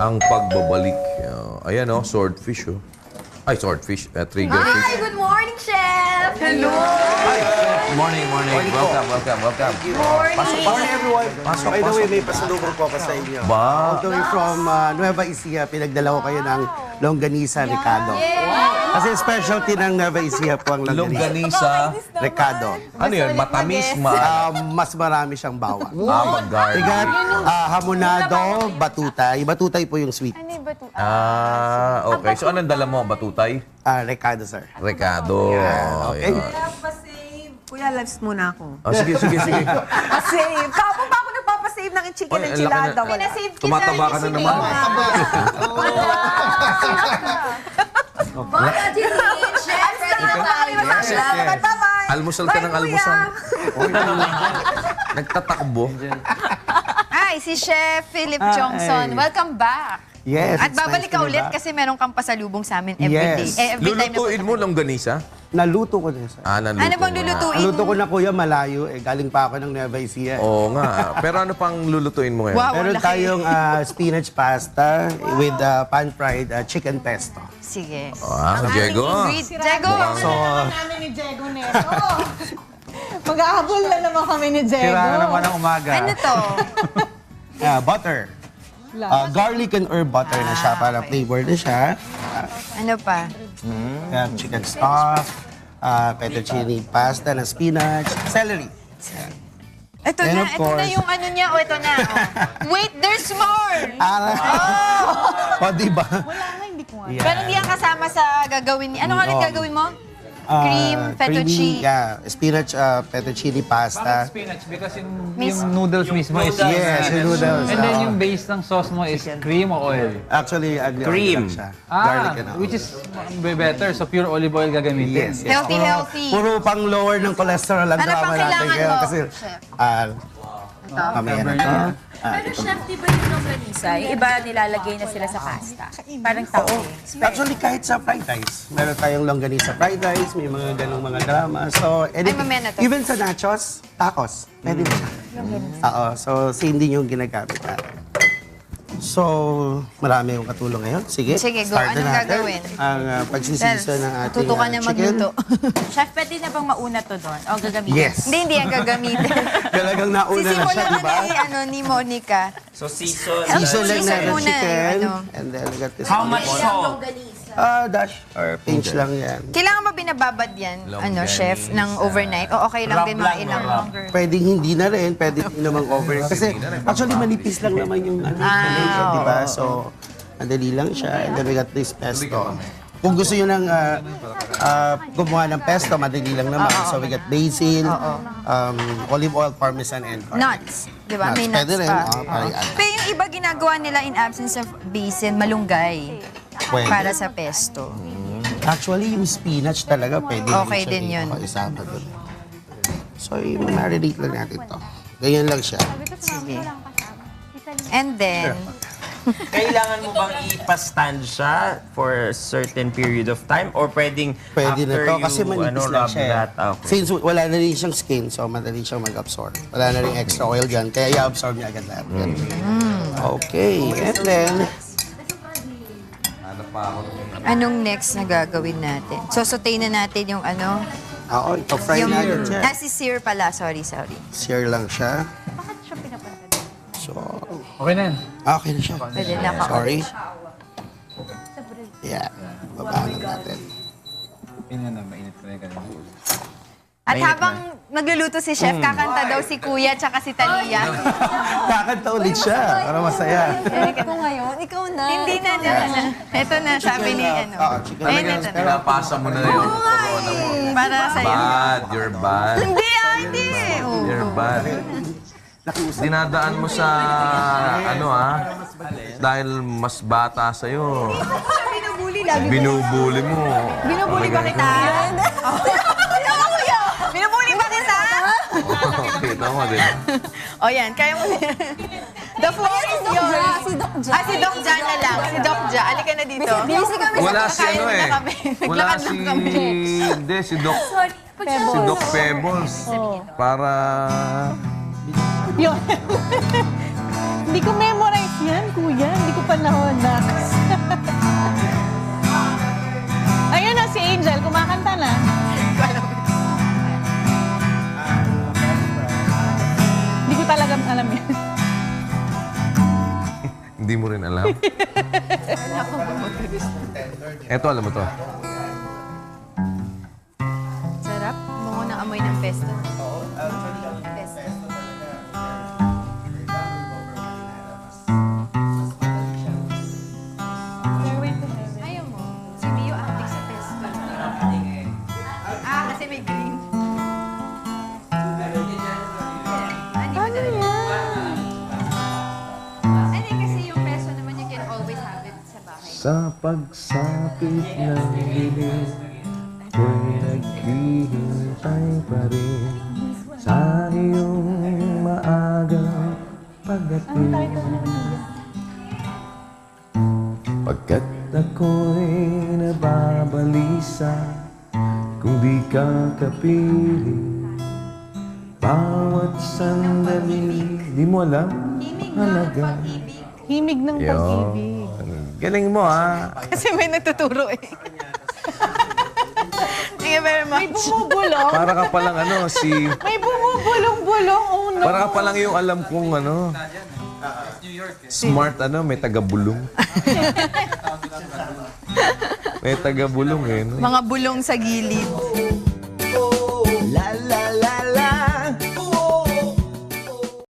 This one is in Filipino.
ang pagbabalik. Ayan o, swordfish o. Ay, swordfish. Triggerfish. Hi, good morning, Chef! Hello! Morning. Welcome. Morning, everyone. Pasok, By the way, pasok. may pasalubong po ako sa inyo. Ba? All the way from Nueva Ecija, pinagdala ko kayo ng longganisa Ricardo. Kasi specialty ng Nueva Ecija po ang longganisa Longganisa. Ricardo. Ano yun? Matamis? Mas marami siyang bawang. Mag-garlic. Tigat, hamonado, batutay. Batutay po yung sweet. Okay. So, anong dala mo? Batutay? Ricardo, sir. Recado. Okay. Ayan. Nagpasave. Kuya, lives muna ako. Sige. Pasave. Kapag pa ako nagpapasave ng chicken Oy, enchilada. ang laki na. Pinasave Tumataba ka na naman. Baka, Jeline! Chef, ready na tayo. Bye-bye! Almusal ka ng almusal. Nagtatakbo. Hi, si Chef Philip Jongson. Welcome back. Yes. At it's babalik nice ka to be ulit back. kasi meron kang pasalubong sa amin every day. Yes. Every time na Lulutuin mo longganisa? Naluto ko din, sir. Naluto Ano bang mo na. lulutuin? Naluto ko na, kuya, malayo. Galing pa ako ng Nueva Ecija. Oo nga. Pero ano pang lulutuin mo ngayon? Wow, Meron laki. tayong spinach pasta with pan-fried chicken pesto. Sige. Diego. Diego, So, namin ni Diego neto. Mag-ahabol na naman kami ni Diego. sira naman ang umaga. ano to? Butter. Garlic and herb butter na siya para flavor na siya. Ano pa? Chicken stock, fettuccine pasta na spinach, celery. Ito And na, of ito na course- yung ano niya. O, ito na. Oh. Wait, there's more! O, diba? Wala nga, hindi ko nga. Pero hindi yan kasama sa gagawin niya. Ano nga ulit gagawin mo? Cream, Creamy, fettuccine. spinach, fettuccine pasta. Spinach because yung noodles mismo is Yes, yung noodles. And then yung base ng sauce mo is cream o oil? Actually, Cream. siya. Garlic and olive. Which is better. So pure olive oil gagamitin. Yes. Healthy, Puro- healthy. Puro pang lower ng cholesterol ang Ano pang drama natin kailangan ngayon. mo, Kasi, Chef? mamaya na to. Pero chef, di ba yung longganisa, yung iba nilalagay na sila sa pasta? Parang tao eh. Actually, kahit sa fried rice. Meron tayong longganisa fried rice, may mga ganong mga drama. So, mamaya na to. even sa nachos, tacos, pwede na siya. Oo, so same din yung ginagamit natin. So, marami yung katulong ngayon. Sige, Sige, go. start na Anong natin gagawin? Ang pagsisisa ng ating Tutukan na chicken. magluto. Chef, pwede na bang mauna to doon? O gagamitin? Yes. Hindi yan gagamitin. Talagang nauna na siya, di ba? Ni Monica. So season. Season lang Season natin muna, chicken. ano. And then, we got this. How much salt? Dash or pinch lang yan. Kailangan ba binababad yan, chef, ng overnight? O okay lang din mga ilang longer? Pwedeng hindi na rin, pwede din namang over. Kasi actually manipis lang naman yung di ba? So, madali lang siya. And then we got this pesto. Kung gusto nyo ng gumawa ng pesto, madali lang naman. So we got basil, olive oil, parmesan, and garlic. Nuts. Di ba? May nuts Pwede rin. pa. Para yan. Pero yung iba ginagawa nila in absence of basil, malunggay. Pwede. Para sa pesto. Actually, yung spinach talaga, pwede Okay din yun. Isama dun. So, i-marinate lang natin to. Ganyan lang siya. Sige. And then, Kailangan mo bang ipa-stand siya for a certain period of time? Or pwedeng Pwede na after to you kasi manipis lang rub siya. that? Okay. Since wala na rin siyang skin, so madali siyang mag-absorb. Wala na rin extra oil dyan, kaya i-absorb niya agad lahat. Okay, and then, anong next na gagawin natin? So, saute na natin yung ano? ito-fry na agad siya. Si sear pala. Sorry. Share lang siya. So, Okay na yan. okay na siya. Pwede na ka. Sorry. Yeah, babaan natin. Yun na, mainit ko na yung kanina. At habang nagluluto si Chef, kakanta daw si Kuya tsaka si Talia. Kakanta ulit siya, para masaya. Ikaw ngayon, ikaw na. Hindi na. Ito na, sabi ni ano. Chicken Ayun, nuggets. ito na. Pinapasa mo na yun. Corona mo. Para sa'yo. Bad. You're bad. Hindi. You're bad. Dinadaan mo sa, dahil mas bata sa'yo. Binubuli lagi. Binubuli mo. Binubuli ba kita? Binubuli ba kita? Kita mo, di ba? O yan, kaya mo. The floor is yours. Si Doc Ja. Si Doc Ja na lang. Si Doc Ja. Halika na dito. Busy kami Wala si Kakain ano na eh. kami. Wala Naglakad si... lang kami. Hindi, si Doc... Si Doc Pebbles. Para... Yun. Hindi ko memorize yan, kuya. Hindi ko pa nahonax. Ayun na, si Angel. Kumakanta na. Hindi ko talaga alam yan. Hindi mo rin alam. Eto, alam mo to. Sarap. Mungo ng amoy ng pesto. Pesto. Ayaw mo. Si Mio acting sa pesto. Kasi may green. Ano yan? Ano kasi yung pesto naman you can always have it sa bahay. Sa pagsapit ng dilim, ko'y naghihintay pa rin sa iyong maagang pagdating. Pagkat ako'y nababalisa kung di ka kapiling. Bawat sandali, di mo alam halaga. Himig ng pag-ibig. Galing mo, ha? Kasi may nagtuturo eh. Thank you very May much. bumubulong. Para ka palang May bumubulong-bulong. Oh, no. para ka palang yung alam kong smart may taga-bulong. May taga-bulong eh. No? Mga bulong sa gilid.